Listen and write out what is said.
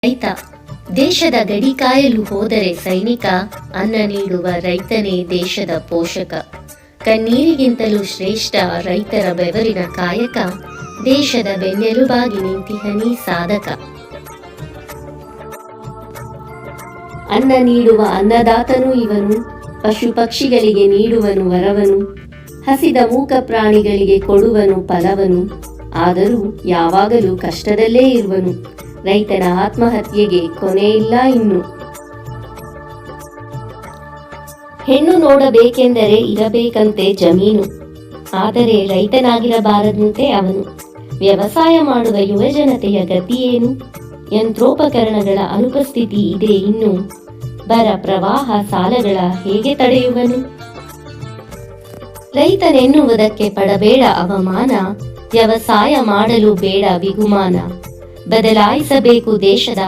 ರೈತ ದೇಶದ ಗಡಿ ಕಾಯಲು ಹೋದರೆ ಸೈನಿಕ, ಅನ್ನ ನೀಡುವ ರೈತನೇ ದೇಶದ ಪೋಷಕ. ಕಣ್ಣೀರಿಗಿಂತಲೂ ಶ್ರೇಷ್ಠ ರೈತರ ಬೆವರಿನ ಕಾಯಕ, ದೇಶದ ಬೆನ್ನೆಲುಬಾಗಿ ನಿಂತಿಹನಿ ಸಾಧಕ. ಅನ್ನ ನೀಡುವ ಅನ್ನದಾತನು ಇವನು, ಪಶು ಪಕ್ಷಿಗಳಿಗೆ ನೀಡುವನು ವರವನು, ಹಸಿದ ಮೂಕ ಪ್ರಾಣಿಗಳಿಗೆ ಕೊಡುವನು ಫಲವನು. ಆದರೂ ಯಾವಾಗಲೂ ಕಷ್ಟದಲ್ಲೇ ಇರುವನು, ರೈತನ ಆತ್ಮಹತ್ಯೆಗೆ ಕೊನೆ ಇಲ್ಲ ಇನ್ನು. ಹೆಣ್ಣು ನೋಡಬೇಕೆಂದರೆ ಇರಬೇಕಂತೆ ಜಮೀನು, ಆದರೆ ರೈತನಾಗಿರಬಾರದಂತೆ ಅವನು. ವ್ಯವಸಾಯ ಮಾಡುವ ಯುವಜನತೆಯ ಗತಿಯೇನು? ಯಂತ್ರೋಪಕರಣಗಳ ಅನುಪಸ್ಥಿತಿ ಇದೆ ಇನ್ನು, ಬರ ಪ್ರವಾಹ ಸಾಲಗಳ ಹೇಗೆ ತಡೆಯುವನು? ರೈತನೆನ್ನುವುದಕ್ಕೆ ಪಡಬೇಡ ಅವಮಾನ, ವ್ಯವಸಾಯ ಮಾಡಲು ಬೇಡ ಬಿಗುಮಾನ. ಬದಲಾಯಿಸಬೇಕು ದೇಶದ